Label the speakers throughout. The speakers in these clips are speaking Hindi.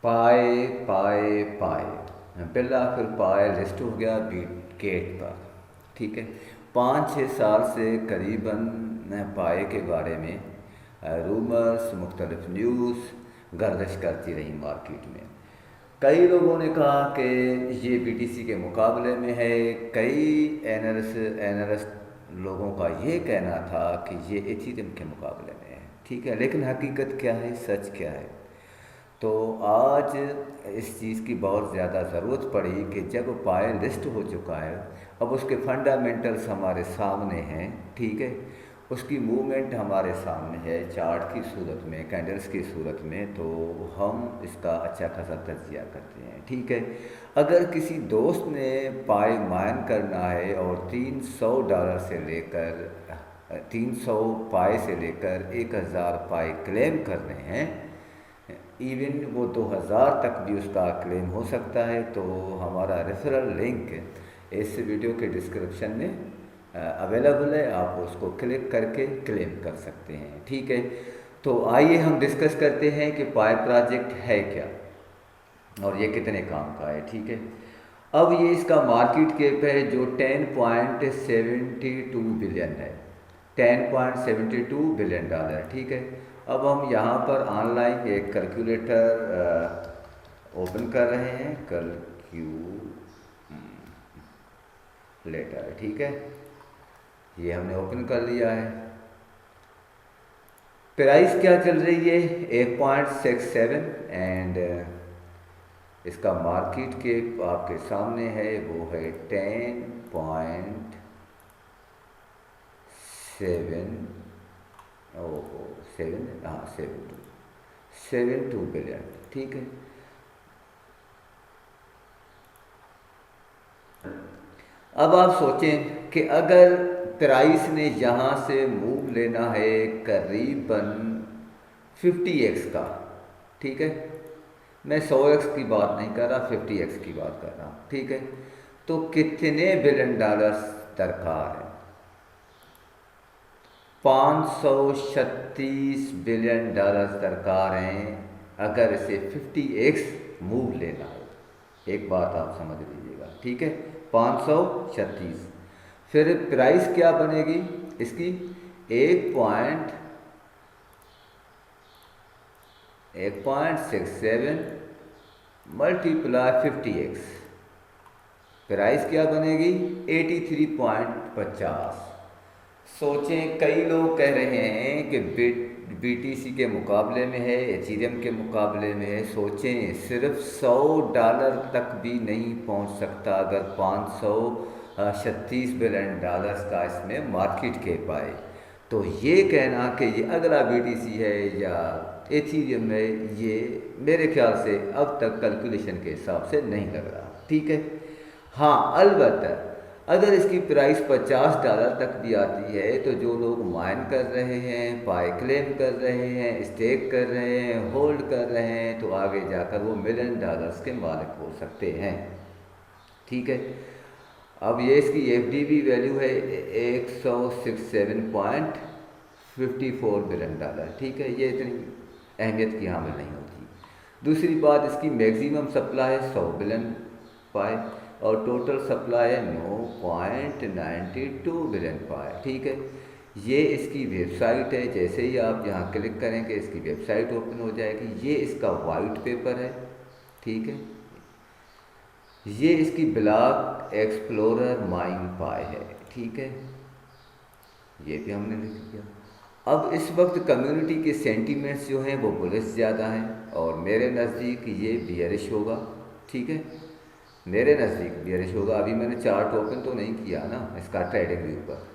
Speaker 1: पाए पाए पाए, पहला फिर पाए लिस्ट हो गया बीट गेट पर। ठीक है, 5-6 साल से करीबन पाए के बारे में रूमर्स, मुख्तलिफ न्यूज़ गर्दिश करती रही मार्केट में। कई लोगों ने कहा कि ये बीटीसी के मुकाबले में है, कई एनालिस्ट लोगों का ये कहना था कि ये इथीरियम के मुकाबले में है। ठीक है, लेकिन हकीकत क्या है, सच क्या है? तो आज इस चीज़ की बहुत ज़्यादा ज़रूरत पड़ी कि जब पाए लिस्ट हो चुका है, अब उसके फंडामेंटल्स हमारे सामने हैं। ठीक है, उसकी मूवमेंट हमारे सामने है चार्ट की सूरत में, कैंडल्स की सूरत में, तो हम इसका अच्छा खासा तज्जिया करते हैं। ठीक है, अगर किसी दोस्त ने पाए माइन करना है और $300 से लेकर 300 पाए से लेकर 1000 पाए क्लेम करने हैं, इवन वो 2000 तक भी उसका क्लेम हो सकता है, तो हमारा रेफरल लिंक इस वीडियो के डिस्क्रिप्शन में अवेलेबल है, आप उसको क्लिक करके क्लेम कर सकते हैं। ठीक है, तो आइए हम डिस्कस करते हैं कि पाई प्रोजेक्ट है क्या और ये कितने काम का है। ठीक है, अब ये इसका मार्केट कैप है जो 10.72 बिलियन है, $10.72 बिलियन। ठीक है, अब हम यहाँ पर ऑनलाइन एक कैलकुलेटर ओपन कर रहे हैं, कैलकुलेटर। ठीक है, ये हमने ओपन कर लिया है। प्राइस क्या चल रही है, 8.67, एंड इसका मार्केट कैप आपके सामने है, वो है 10.7, ओहो 7, हाँ 72 बिलियन। ठीक है, अब आप सोचें कि अगर प्राइस ने यहाँ से मूव लेना है करीबन 50x का। ठीक है, मैं 100x की बात नहीं कर रहा, 50x की बात कर रहा हूँ। ठीक है, तो कितने बिलियन डॉलर्स दरकार है? 536 बिलियन डॉलर्स दरकार हैं अगर इसे 50x मूव लेना है। एक बात आप समझ लीजिएगा। ठीक है, 536, फिर प्राइस क्या बनेगी इसकी? 1.67 मल्टीप्लाई 50x, प्राइस क्या बनेगी? 83.50। सोचें, कई लोग कह रहे हैं कि बीटीसी के मुकाबले में है, एथीरियम के मुकाबले में है। सोचें, सिर्फ $100 तक भी नहीं पहुंच सकता अगर 536 बिलियन डॉलर्स का इसमें मार्केट कैप आए। तो ये कहना कि ये अगला बीटीसी है या एथीरियम है, ये मेरे ख्याल से अब तक कैलकुलेशन के हिसाब से नहीं लग रहा। ठीक है, हाँ अलबत्ता अगर इसकी प्राइस $50 तक भी आती है, तो जो लोग माइन कर रहे हैं, पाई क्लेम कर रहे हैं, स्टेक कर रहे हैं, होल्ड कर रहे हैं, तो आगे जाकर वो मिलियन डॉलर्स के मालिक हो सकते हैं। ठीक है, अब ये इसकी एफडीबी वैल्यू है 167.54 बिलियन डॉलर। ठीक है, ये इतनी अहमियत की हामिल नहीं होती। दूसरी बात, इसकी मैक्सिमम सप्लाई है 100 बिलियन पाए और टोटल सप्लाई है 9.92 बिलियन पाए। ठीक है, ये इसकी वेबसाइट है, जैसे ही आप यहाँ क्लिक करेंगे इसकी वेबसाइट ओपन हो जाएगी। ये इसका वाइट पेपर है। ठीक है, ये इसकी ब्लॉक एक्सप्लोरर माइन पाई है। ठीक है, ये भी हमने लिख दिया। अब इस वक्त कम्युनिटी के सेंटीमेंट्स जो हैं वो बुलिश ज़्यादा हैं और मेरे नज़दीक ये बियरिश होगा। ठीक है, मेरे नज़दीक बियरिश होगा। अभी मैंने चार्ट ओपन तो नहीं किया ना इसका ट्रेडिंग व्यू पर,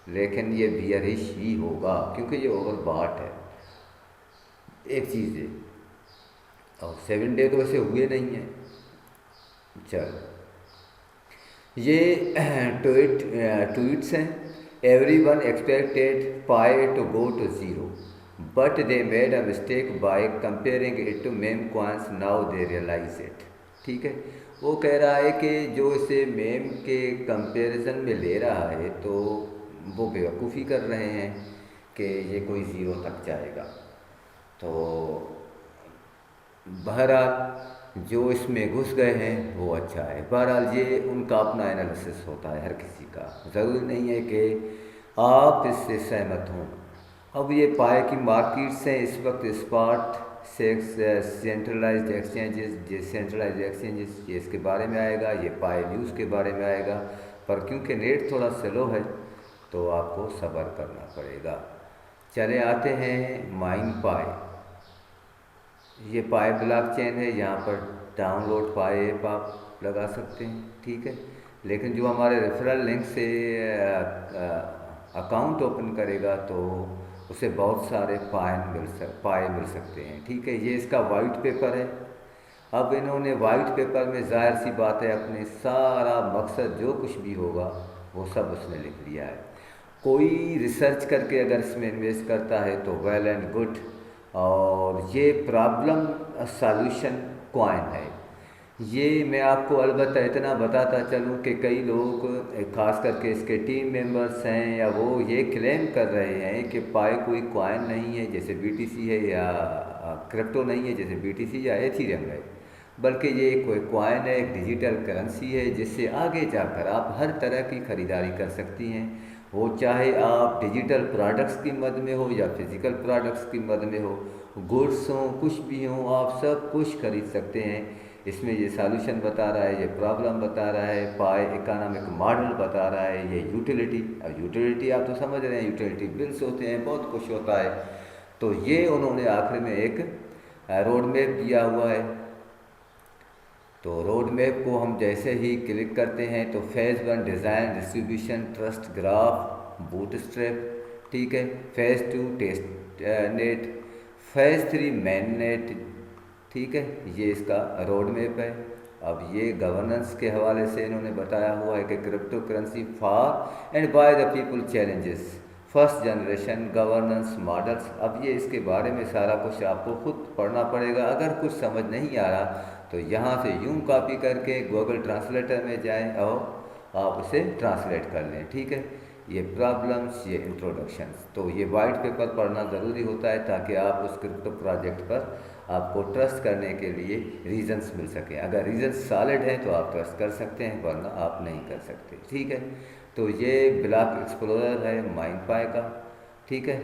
Speaker 1: लेकिन ये बियरिश ही होगा क्योंकि ये ओवरबॉट है। एक चीज़ है, और 7 डे तो ऐसे हुए नहीं हैं। चलो, ये ट्वीट्स हैं। Everyone expected Pi to go to zero but they made a mistake by comparing it to meme coins, now they realise it. ठीक है, वो कह रहा है कि जो इसे मेम के कंपैरिजन में ले रहा है तो वो बेवकूफ़ी कर रहे हैं कि ये कोई ज़ीरो तक जाएगा। तो बहरहाल जो इसमें घुस गए हैं वो अच्छा है। बहरहाल ये उनका अपना एनालिसिस होता है हर किसी का, ज़रूरी नहीं है कि आप इससे सहमत हों। अब ये पाए की मार्केट्स हैं इस वक्त spot centralised exchanges, decentralised exchanges, ये इसके बारे में आएगा, ये पाए न्यूज़ के बारे में आएगा। पर क्योंकि नेट थोड़ा स्लो है तो आपको सब्र करना पड़ेगा। चले आते हैं माइन पाए। ये पाए ब्लॉकचेन है, यहाँ पर डाउनलोड पाए ऐप आप लगा सकते हैं, ठीक है। लेकिन जो हमारे रेफरल लिंक से अकाउंट ओपन करेगा तो उसे बहुत सारे पाए मिल सकते हैं, ठीक है। ये इसका वाइट पेपर है। अब इन्होंने वाइट पेपर में जाहिर सी बात है अपने सारा मकसद जो कुछ भी होगा वो सब उसने लिख लिया है। कोई रिसर्च करके अगर इसमें इन्वेस्ट करता है तो वेल एंड गुड। और ये प्रॉब्लम सॉल्यूशन कॉइन है। ये मैं आपको अलबत्ता इतना बताता चलूँ कि कई लोग ख़ास करके इसके टीम मेंबर्स हैं या वो ये क्लेम कर रहे हैं कि पाई कोई कॉइन नहीं है जैसे बीटीसी है, या क्रिप्टो नहीं है जैसे बीटीसी या एथीरियम है, बल्कि ये कोई कॉइन है, एक डिजिटल करेंसी है जिससे आगे जाकर आप हर तरह की ख़रीदारी कर सकती हैं। वो चाहे आप डिजिटल प्रोडक्ट्स की मद में हो या फिज़िकल प्रोडक्ट्स की मद में हो, गुड्स हों कुछ भी हों, आप सब कुछ खरीद सकते हैं। इसमें ये सॉल्यूशन बता रहा है, ये प्रॉब्लम बता रहा है, पाई इकोनॉमिक मॉडल बता रहा है, ये यूटिलिटी। अब यूटिलिटी आप तो समझ रहे हैं, यूटिलिटी बिल्स होते हैं, बहुत कुछ होता है। तो ये उन्होंने आखिर में एक रोड मैप दिया हुआ है। तो रोड मैप को हम जैसे ही क्लिक करते हैं तो phase 1 design distribution trust graph bootstrap, ठीक है। Phase 2 test net, phase 3 main net, ठीक है। ये इसका रोड मैप है। अब ये गवर्नेंस के हवाले से इन्होंने बताया हुआ है कि crypto currency for and by the people challenges first generation governance models. अब ये इसके बारे में सारा कुछ आपको खुद पढ़ना पड़ेगा। अगर कुछ समझ नहीं आ रहा तो यहाँ से यूं कॉपी करके गूगल ट्रांसलेटर में जाएं और आप उसे ट्रांसलेट कर लें, ठीक है। ये प्रॉब्लम्स, ये इंट्रोडक्शंस, तो ये वाइट पेपर पढ़ना ज़रूरी होता है ताकि आप उस क्रिप्टो प्रोजेक्ट पर आपको ट्रस्ट करने के लिए रीजंस मिल सकें। अगर रीजंस सॉलिड हैं तो आप ट्रस्ट कर सकते हैं, वरना आप नहीं कर सकते, ठीक है। तो ये ब्लॉक एक्सप्लोरर है माइनपाई का, ठीक है।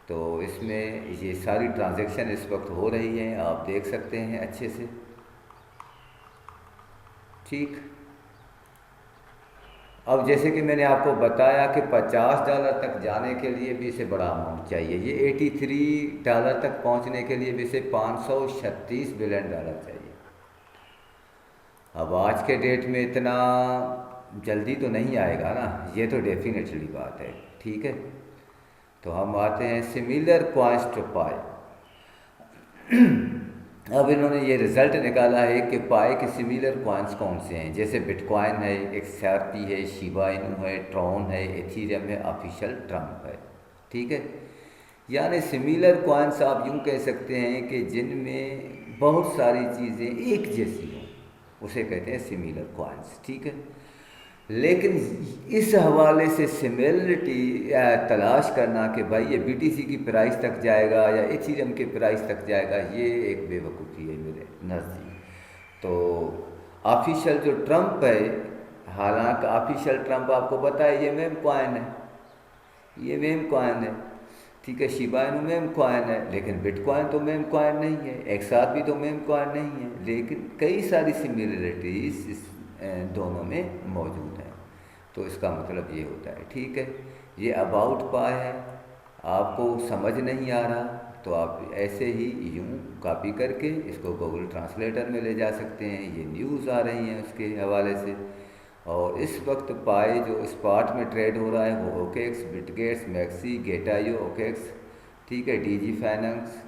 Speaker 1: तो इसमें ये सारी ट्रांजैक्शन इस वक्त हो रही हैं, आप देख सकते हैं अच्छे से, ठीक। अब जैसे कि मैंने आपको बताया कि $50 तक जाने के लिए भी इसे बड़ा अमाउंट चाहिए। ये $83 तक पहुंचने के लिए भी इसे $536 बिलियन चाहिए। अब आज के डेट में इतना जल्दी तो नहीं आएगा ना, ये तो डेफिनेटली बात है, ठीक है। तो हम आते हैं सिमिलर कॉइन्स टू पाई। अब इन्होंने ये रिज़ल्ट निकाला है कि पाई के सिमिलर कॉइन्स कौन से हैं। जैसे बिटकॉइन है, एक्सआरपी है, शिबा इनू है, ट्रॉन है, एथीरियम है, ऑफिशियल ट्रम्प है, ठीक है। यानी सिमिलर कॉइन्स आप यूँ कह सकते हैं कि जिनमें बहुत सारी चीज़ें एक जैसी हों, उसे कहते हैं सिमिलर कॉइन्स, ठीक है। लेकिन इस हवाले से सिमिलरिटी तलाश करना कि भाई ये बीटीसी की प्राइस तक जाएगा या एथीरियम के प्राइस तक जाएगा, ये एक बेवकूफ़ी है मेरे नज़दीक। तो ऑफिशियल जो ट्रम्प है, हालांकि ऑफिशियल ट्रम्प आपको पता है ये मेम कॉइन है, ये मेम कॉइन है, ठीक है। शिबा इनू मेम कॉइन है, लेकिन बिटकॉइन तो मेम कॉइन नहीं है, एक्सआरपी भी तो मेम कॉइन नहीं है, लेकिन कई सारी सिमिलरिटीज़ इस दोनों में मौजूद हैं। तो इसका मतलब ये होता है, ठीक है। ये अबाउट पाई है, आपको समझ नहीं आ रहा तो आप ऐसे ही यूं कॉपी करके इसको गूगल ट्रांसलेटर में ले जा सकते हैं। ये न्यूज़ आ रही हैं उसके हवाले से। और इस वक्त पाई जो स्पॉट में ट्रेड हो रहा है वो ओकेक्स, बिटगेट्स, मैक्सी, गेटायो, ओकेक्स, ठीक है, डीजी फाइनेंस,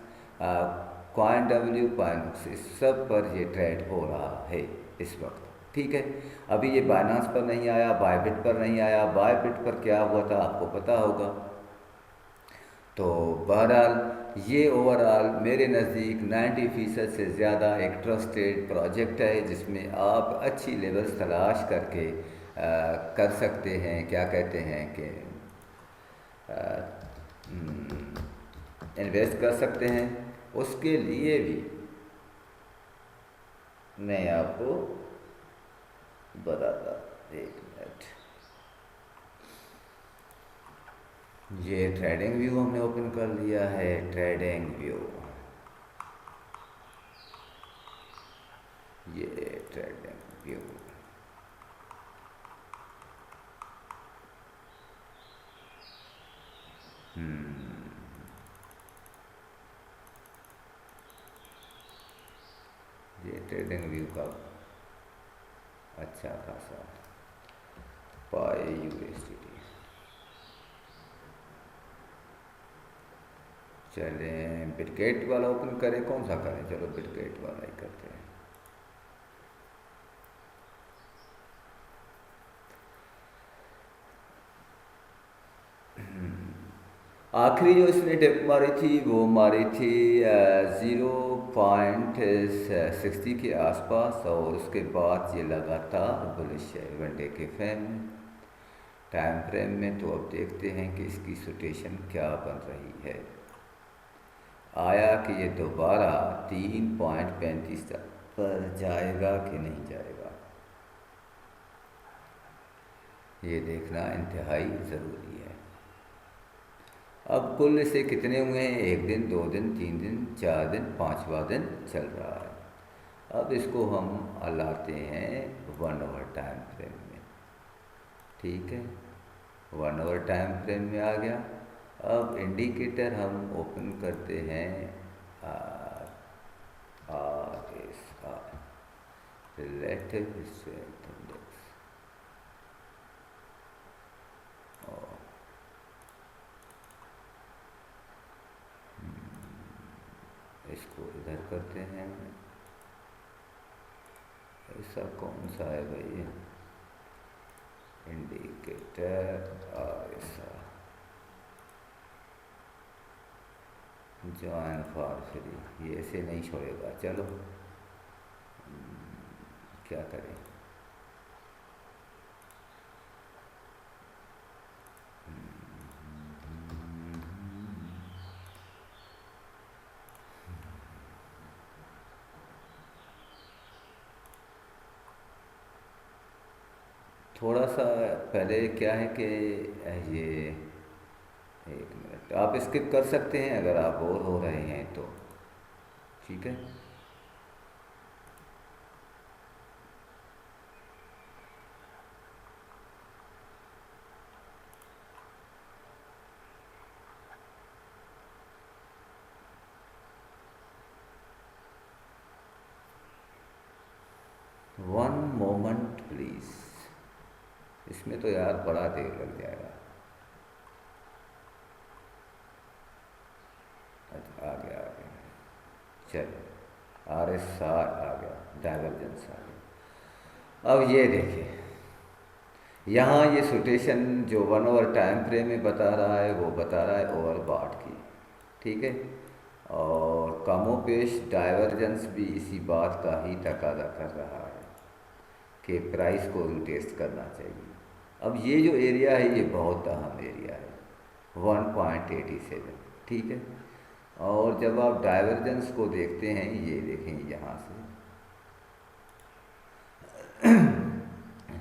Speaker 1: कॉइन डब्ल्यू, कॉइनक्स, इस सब पर ये ट्रेड हो रहा है इस वक्त, ठीक है। अभी ये बाइनांस पर नहीं आया, बायबिट पर नहीं आया। बायबिट पर क्या हुआ था आपको पता होगा। तो बहरहाल ये ओवरऑल मेरे नज़दीक 90% से ज़्यादा एक ट्रस्टेड प्रोजेक्ट है जिसमें आप अच्छी लेवल्स तलाश करके कर सकते हैं, क्या कहते हैं कि इन्वेस्ट कर सकते हैं। उसके लिए भी मैं आपको बताता, एक मिनट। ये ट्रेडिंग व्यू हमने ओपन कर लिया है, ट्रेडिंग व्यू, ये ट्रेडिंग व्यू। ये ट्रेडिंग व्यू का अच्छा खासा पाई यूएसडी। चलें बिटगेट वाला ओपन करें, कौन सा करें, चलो बिटगेट वाला ही करते हैं। आखिरी जो इसने टिप मारी थी वो मारी थी 0.60 के आसपास, और उसके बाद ये लगातार बुलिश है वनडे के फैम में, टाइम फ्रेम में। तो अब देखते हैं कि इसकी सिचुएशन क्या बन रही है। आया कि ये दोबारा 3.35 पर जाएगा कि नहीं जाएगा, ये देखना इंतहाई ज़रूरी है। अब कुल इसे कितने हुए हैं, 1 दिन, 2 दिन, 3 दिन, 4 दिन, 5वां दिन चल रहा है। अब इसको हम लाते हैं 1 आवर टाइम फ्रेम में, ठीक है, 1 आवर टाइम फ्रेम में आ गया। अब इंडिकेटर हम ओपन करते हैं RSI, रिलेटिव स्ट्रेंथ इंडेक्स, और इसको इधर करते हैं। ऐसा कौन सा है भाई, indicator RSI, join for free, ये ऐसे नहीं छोड़ेगा। चलो क्या करें, थोड़ा सा पहले क्या है कि ये, एक मिनट, आप स्किप कर सकते हैं अगर आप बोर हो रहे हैं तो, ठीक है। वन मोमेंट प्लीज़, इसमें तो यार बड़ा देर लग जाएगा। अच्छा आ गया, आ गया, चलो RSI आ गया, डाइवर्जेंस आ गया। अब ये देखिए, यहाँ ये सिचुएशन जो 1 आवर टाइम फ्रेम में बता रहा है वो बता रहा है ओवरबॉट की, ठीक है, और कमोपेश डाइवर्जेंस भी इसी बात का ही तकाजा कर रहा है कि प्राइस को टेस्ट करना चाहिए। अब ये जो एरिया है ये बहुत अहम एरिया है, 1.87, ठीक है। और जब आप डाइवर्जेंस को देखते हैं, ये देखें यहाँ से,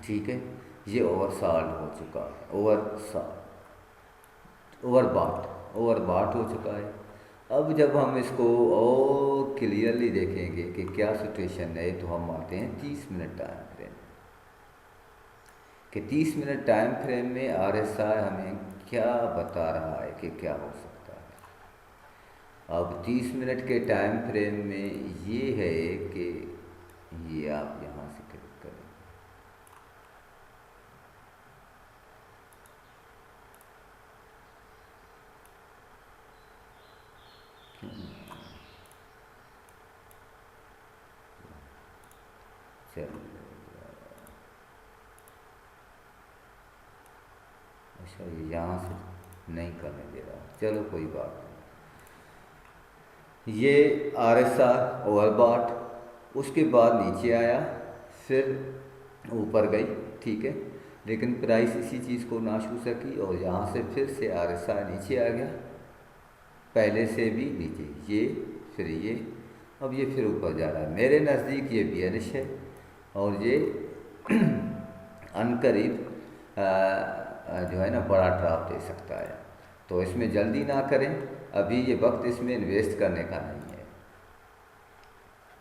Speaker 1: ठीक है, ये ओवरसॉल्ड हो चुका है, ओवरबॉट हो चुका है। अब जब हम इसको और क्लियरली देखेंगे कि क्या सिचुएशन है, तो हम आते हैं 30 मिनट टाइम फ्रेम, कि 30 मिनट टाइम फ्रेम में RSI हमें क्या बता रहा है कि क्या हो सकता है। अब 30 मिनट के टाइम फ्रेम में ये है कि ये आप यहाँ से क्लिक करें, चलो, अच्छा ये यहाँ से नहीं करने दे रहा, चलो कोई बात नहीं। ये RSI ओवरबॉट, उसके बाद नीचे आया, फिर ऊपर गई, ठीक है, लेकिन प्राइस इसी चीज़ को ना छू सकी, और यहाँ से फिर से RSI नीचे आ गया, पहले से भी नीचे, ये फिर ये, अब ये फिर ऊपर जा रहा है। मेरे नज़दीक ये बियरिश है और ये अनकरीब जो है ना बड़ा ड्रॉप दे सकता है। तो इसमें जल्दी ना करें, अभी ये वक्त इसमें इन्वेस्ट करने का नहीं है।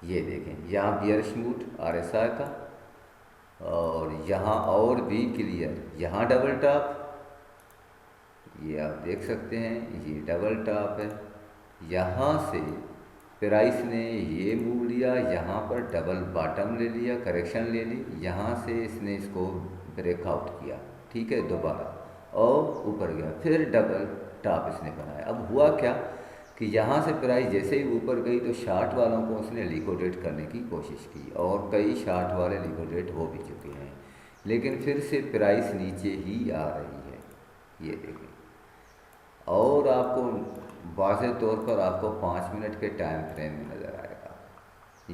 Speaker 1: ये देखें यहाँ बियरिश मूड RSI का, और यहाँ और भी क्लियर, यहाँ डबल टॉप, ये आप देख सकते हैं, ये डबल टॉप है। यहाँ से प्राइस ने ये मूव लिया, यहाँ पर डबल बॉटम ले लिया, करेक्शन ले ली, यहाँ से इसने इसको ब्रेकआउट किया, ठीक है, दोबारा और ऊपर गया, फिर डबल टॉप इसने बनाया। अब हुआ क्या कि यहाँ से प्राइस जैसे ही ऊपर गई तो शार्ट वालों को उसने लिक्विडेट करने की कोशिश की, और कई शार्ट वाले लिक्विडेट हो भी चुके हैं, लेकिन फिर से प्राइस नीचे ही आ रही है। ये देखें, और आपको वाज़े तौर पर आपको 5 मिनट के टाइम फ्रेम में नज़र आएगा।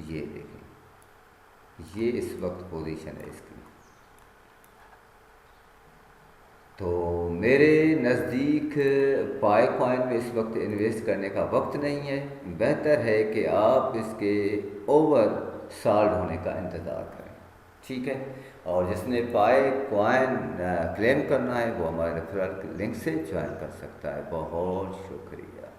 Speaker 1: ये देखें, ये इस वक्त पोजीशन है इसकी। तो मेरे नज़दीक पाई कॉइन में इस वक्त इन्वेस्ट करने का वक्त नहीं है। बेहतर है कि आप इसके ओवर सॉल्ड होने का इंतज़ार करें, ठीक है। और जिसने पाई कॉइन क्लेम करना है वो हमारे रेफरल लिंक से ज्वाइन कर सकता है। बहुत शुक्रिया।